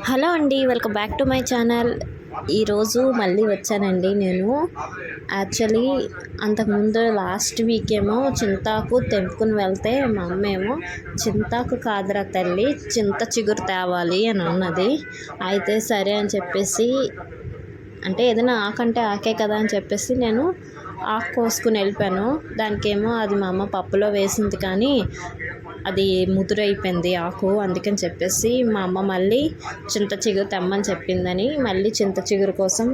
Hello అండి, welcome back to my channel. ఈరోజు మళ్ళీ వచ్చానండి నేను. యాక్చువల్లీ అంతకుముందు లాస్ట్ వీక్ ఏమో చింతాకు తెంపుకుని వెళ్తే మా అమ్మ ఏమో చింతాకు కాదురా తల్లి చింత చిగురు తేవాలి అని అన్నది. అయితే సరే అని చెప్పేసి, అంటే ఏదైనా ఆకంటే ఆకే కదా అని చెప్పేసి నేను ఆకు కోసుకుని వెళ్ళిపోయాను. దానికేమో అది మా అమ్మ పప్పులో వేసింది కానీ అది ముదురైపోయింది ఆకు. అందుకని చెప్పేసి మా అమ్మ మళ్ళీ చింత చిగురు తెమ్మని చెప్పిందని మళ్ళీ చింత చిగురు కోసం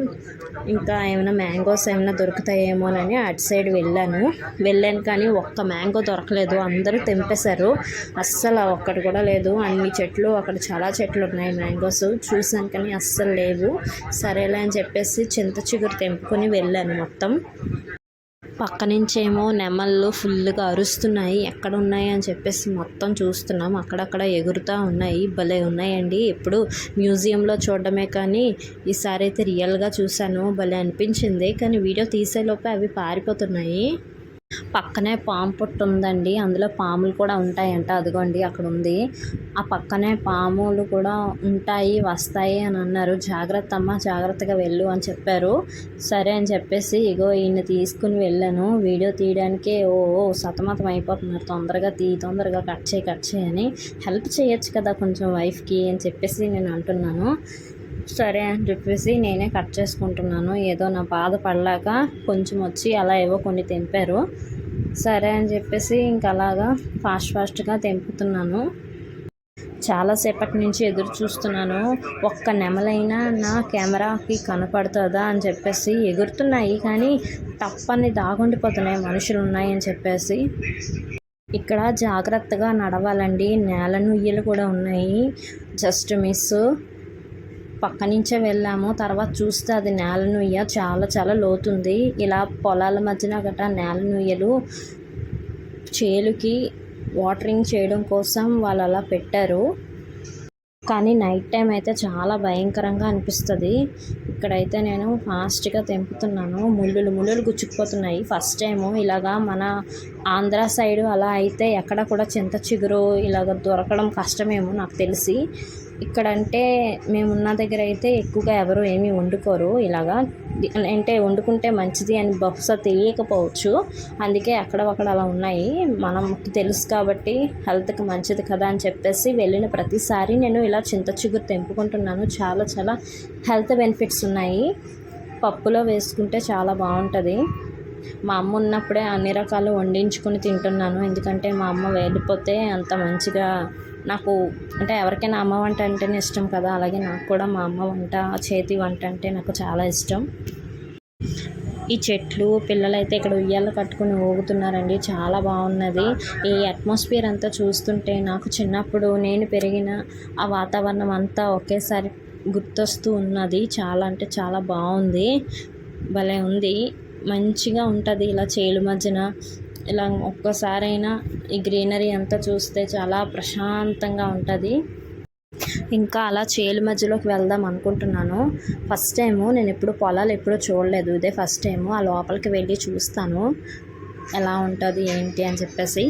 ఇంకా ఏమైనా మ్యాంగోస్ ఏమైనా దొరుకుతాయేమోనని అటు సైడ్ వెళ్ళాను కానీ ఒక్క మ్యాంగో దొరకలేదు. అందరూ తెంపేశారు, అస్సలు ఒక్కటి కూడా లేదు. అన్ని చెట్లు, అక్కడ చాలా చెట్లు ఉన్నాయి మ్యాంగోస్ చూసాను కానీ అస్సలు లేవు. సరేలే అని చెప్పేసి చింత చిగురు తెంపుకొని వెళ్ళాను. మొత్తం పక్క నుంచేమో నెమళ్ళు ఫుల్గా అరుస్తున్నాయి. ఎక్కడ ఉన్నాయి అని చెప్పేసి మొత్తం చూస్తున్నాం. అక్కడక్కడ ఎగురుతూ ఉన్నాయి. భలే ఉన్నాయండి. ఎప్పుడు మ్యూజియంలో చూడడమే కానీ ఈసారి అయితే రియల్గా చూశాను. భలే అనిపించింది. కానీ వీడియో తీసేలోపే అవి పారిపోతున్నాయి. పక్కనే పాము పుట్ట ఉందండి, అందులో పాములు కూడా ఉంటాయంట. అదిగోండి అక్కడ ఉంది. ఆ పక్కనే పాములు కూడా ఉంటాయి, వస్తాయి అని అన్నారు. జాగ్రత్త అమ్మ, జాగ్రత్తగా వెళ్ళు అని చెప్పారు. సరే అని చెప్పేసి ఇగో ఈయన తీసుకుని వెళ్ళాను. వీడియో తీయడానికే సతమతం అయిపోతున్నారు. తొందరగా కట్ చేయి అని. హెల్ప్ చేయొచ్చు కదా కొంచెం వైఫ్కి అని చెప్పేసి నేను అంటున్నాను. సరే అని చెప్పేసి నేనే కట్ చేసుకుంటున్నాను. ఏదో నా బాధ పడలేక కొంచెం వచ్చి అలా ఏవో కొన్ని తెంపారు. సరే అని చెప్పేసి ఇంకా అలాగా ఫాస్ట్గా తెంపుతున్నాను. చాలాసేపటి నుంచి ఎదురు చూస్తున్నాను. ఒక్క నెమలైనా నా కెమెరాకి కనపడుతుందా అని చెప్పేసి ఎగురుతున్నాయి కానీ తప్పని దాగుండిపోతున్నాయి మనుషులు ఉన్నాయని చెప్పేసి. ఇక్కడ జాగ్రత్తగా నడవాలండి. నేల నుయ్యలు కూడా ఉన్నాయి. Just miss. పక్క నుంచే వెళ్ళాము. తర్వాత చూస్తే అది నేల నుయ్య, చాలా లోతుంది. ఇలా పొలాల మధ్యన గట్రా నేల నుయ్యలు చేలుకి వాటరింగ్ చేయడం కోసం వాళ్ళు అలా పెట్టారు. కానీ నైట్ టైం అయితే చాలా భయంకరంగా అనిపిస్తుంది. ఇక్కడైతే నేను ఫాస్ట్గా తెంపుతున్నాను. ముళ్ళులు గుచ్చుకుపోతున్నాయి. ఫస్ట్ టైము ఇలాగా మన ఆంధ్ర సైడు అలా అయితే ఎక్కడ కూడా చింత చిగురు ఇలాగ దొరకడం కష్టమేమో నాకు తెలిసి. ఇక్కడంటే మేమున్న దగ్గర అయితే ఎక్కువగా ఎవరు ఏమీ వండుకోరు. ఇలాగా అంటే వండుకుంటే మంచిది అని బహుశా తెలియకపోవచ్చు. అందుకే అక్కడక్కడ అలా ఉన్నాయి. మనకి తెలుసు కాబట్టి హెల్త్కి మంచిది కదా అని చెప్పేసి వెళ్ళిన ప్రతిసారి నేను ఇలా చింత చిగురు తెంపుకుంటున్నాను. చాలా హెల్త్ బెనిఫిట్స్ ఉన్నాయి. పప్పులో వేసుకుంటే చాలా బాగుంటుంది. మా అమ్మ ఉన్నప్పుడే అన్ని రకాలు వండించుకొని తింటున్నాను. ఎందుకంటే మా అమ్మ వెళ్ళిపోతే అంత మంచిగా నాకు, అంటే ఎవరికైనా అమ్మ వంట అంటేనే ఇష్టం కదా, అలాగే నాకు కూడా మా అమ్మ వంట, చేతి వంట అంటే నాకు చాలా ఇష్టం. ఈ చెట్లు, పిల్లలైతే ఇక్కడ ఉయ్యాల కట్టుకుని ఊగుతున్నారండి. చాలా బాగున్నది. ఈ అట్మాస్ఫియర్ అంతా చూస్తుంటే నాకు చిన్నప్పుడు నేను పెరిగిన ఆ వాతావరణం అంతా ఒకేసారి గుర్తొస్తూ ఉన్నది. చాలా అంటే చాలా బాగుంది. భలే ఉంది. మంచిగా ఉంటుంది ఇలా చేలు మధ్యన. ఇలా ఒక్కసారైనా ఈ గ్రీనరీ అంతా చూస్తే చాలా ప్రశాంతంగా ఉంటుంది. ఇంకా అలా చేలు మధ్యలోకి వెళ్దాం అనుకుంటున్నాను. ఫస్ట్ టైము, నేను ఎప్పుడు పొలాలు ఎప్పుడూ చూడలేదు, ఇదే ఫస్ట్ టైము. ఆ లోపలికి వెళ్ళి చూస్తాను ఎలా ఉంటుంది ఏంటి అని చెప్పేసి.